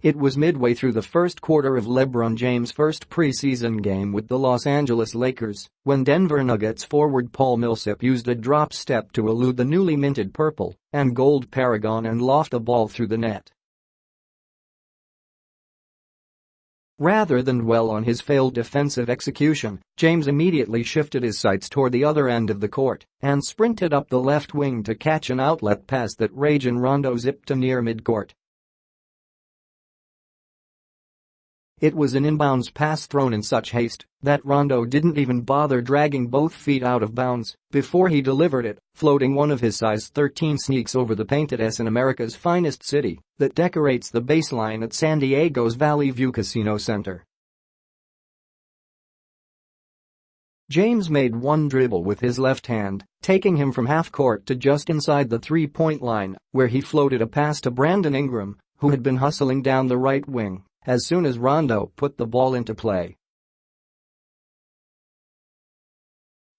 It was midway through the first quarter of LeBron James' first preseason game with the Los Angeles Lakers when Denver Nuggets forward Paul Millsap used a drop step to elude the newly minted purple and gold Paragon and loft the ball through the net. Rather than dwell on his failed defensive execution, James immediately shifted his sights toward the other end of the court and sprinted up the left wing to catch an outlet pass that Rajon Rondo zipped to near midcourt. It was an inbounds pass thrown in such haste that Rondo didn't even bother dragging both feet out of bounds before he delivered it, floating one of his size 13 sneaks over the painted S in America's finest city that decorates the baseline at San Diego's Valley View Casino Center. James made one dribble with his left hand, taking him from half-court to just inside the three-point line, where he floated a pass to Brandon Ingram, who had been hustling down the right wing as soon as Rondo put the ball into play.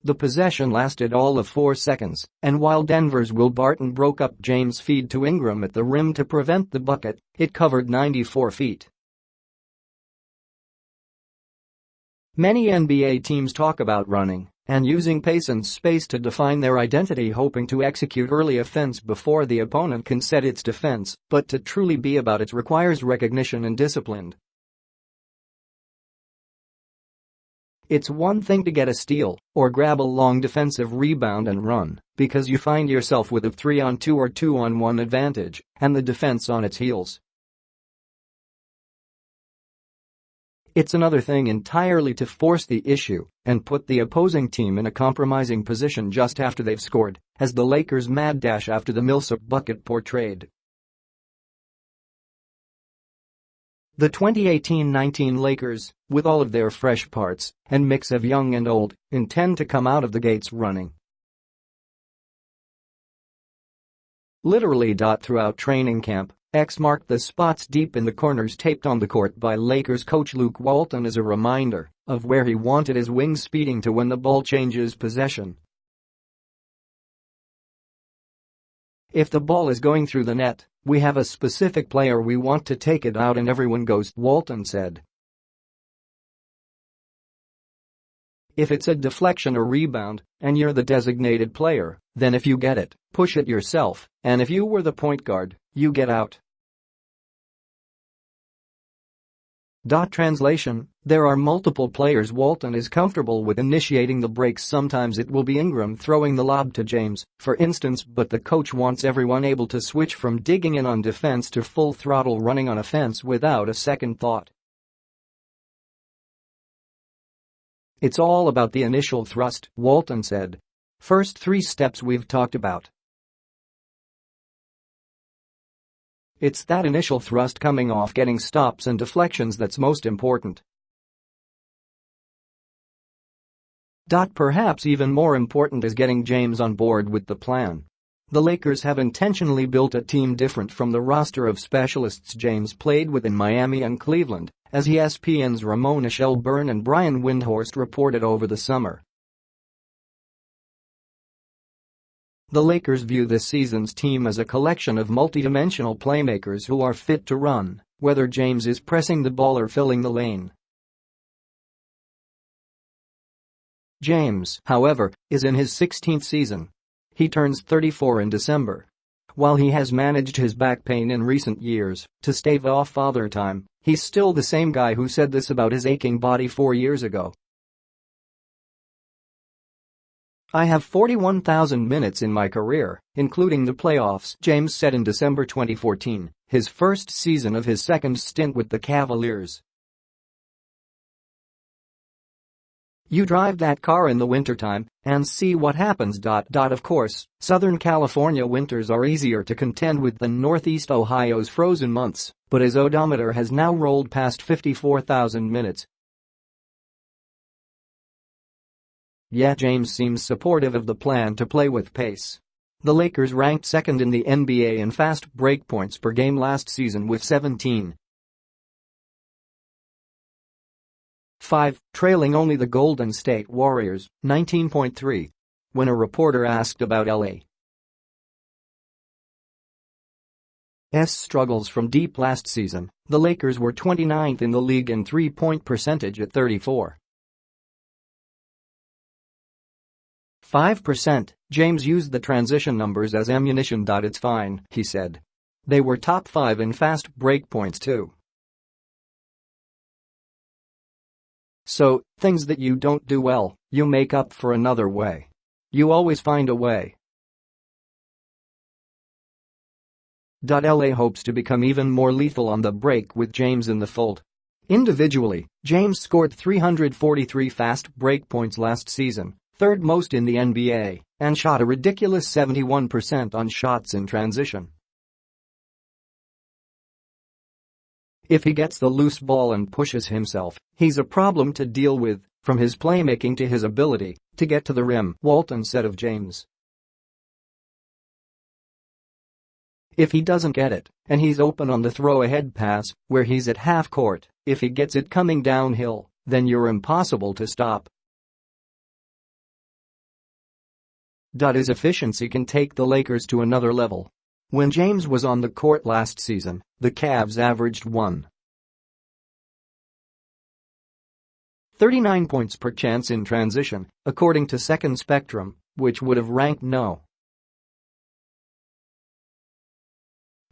The possession lasted all of 4 seconds, and while Denver's Will Barton broke up James' feed to Ingram at the rim to prevent the bucket, it covered 94 feet. Many NBA teams talk about running and using pace and space to define their identity, hoping to execute early offense before the opponent can set its defense, but to truly be about it requires recognition and discipline. It's one thing to get a steal or grab a long defensive rebound and run because you find yourself with a 3-on-2 or 2-on-1 advantage and the defense on its heels. It's another thing entirely to force the issue and put the opposing team in a compromising position just after they've scored, as the Lakers' mad dash after the Millsap bucket portrayed. The 2018-19 Lakers, with all of their fresh parts and mix of young and old, intend to come out of the gates running. Literally. Throughout training camp, X marked the spots deep in the corners taped on the court by Lakers coach Luke Walton as a reminder of where he wanted his wings speeding to when the ball changes possession. If the ball is going through the net, we have a specific player we want to take it out and everyone goes, Walton said. If it's a deflection or rebound, and you're the designated player, then if you get it, push it yourself, and if you were the point guard, you get out. Translation: there are multiple players Walton is comfortable with initiating the breaks. Sometimes it will be Ingram throwing the lob to James, for instance, but the coach wants everyone able to switch from digging in on defense to full throttle running on offense without a second thought. It's all about the initial thrust, Walton said. First 3 steps we've talked about. It's that initial thrust coming off, getting stops and deflections that's most important. Perhaps even more important is getting James on board with the plan. The Lakers have intentionally built a team different from the roster of specialists James played with in Miami and Cleveland, as ESPN's Ramona Shelburne and Brian Windhorst reported over the summer. The Lakers view this season's team as a collection of multidimensional playmakers who are fit to run, whether James is pressing the ball or filling the lane. James, however, is in his 16th season. He turns 34 in December. While he has managed his back pain in recent years to stave off father time, he's still the same guy who said this about his aching body 4 years ago. I have 41,000 minutes in my career, including the playoffs, James said in December 2014, his first season of his second stint with the Cavaliers. You drive that car in the wintertime and see what happens. Of course, Southern California winters are easier to contend with than Northeast Ohio's frozen months, but his odometer has now rolled past 54,000 minutes. Yet James seems supportive of the plan to play with pace. The Lakers ranked second in the NBA in fast break points per game last season with 17.5, trailing only the Golden State Warriors, 19.3. When a reporter asked about LA struggles from deep last season, the Lakers were 29th in the league in three-point percentage at 34.5%. James used the transition numbers as ammunition. It's fine, he said. They were top 5 in fast break points too. So, things that you don't do well, you make up for another way. You always find a way. LA hopes to become even more lethal on the break with James in the fold. Individually, James scored 343 fast break points last season, third most in the NBA, and shot a ridiculous 71% on shots in transition. If he gets the loose ball and pushes himself, he's a problem to deal with, from his playmaking to his ability to get to the rim, Walton said of James. If he doesn't get it, and he's open on the throw-ahead pass, where he's at half court, if he gets it coming downhill, then you're impossible to stop. His efficiency can take the Lakers to another level. When James was on the court last season, the Cavs averaged 1.39 points per chance in transition, according to Second Spectrum, which would have ranked no.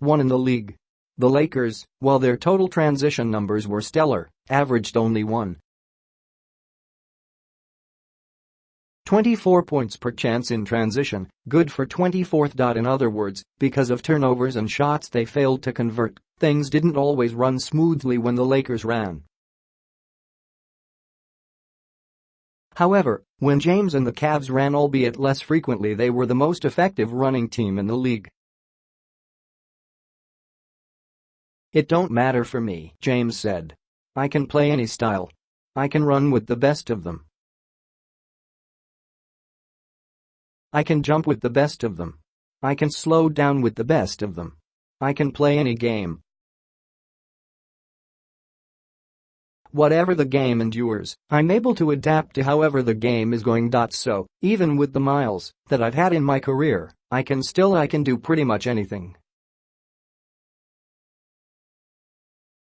1 in the league. The Lakers, while their total transition numbers were stellar, averaged only 1.24 points per chance in transition, good for 24th. In other words, because of turnovers and shots they failed to convert, things didn't always run smoothly when the Lakers ran. However, when James and the Cavs ran, albeit less frequently, they were the most effective running team in the league. It don't matter for me, James said. I can play any style. I can run with the best of them. I can jump with the best of them. I can slow down with the best of them. I can play any game. Whatever the game endures, I'm able to adapt to however the game is going. So, even with the miles that I've had in my career, I can do pretty much anything.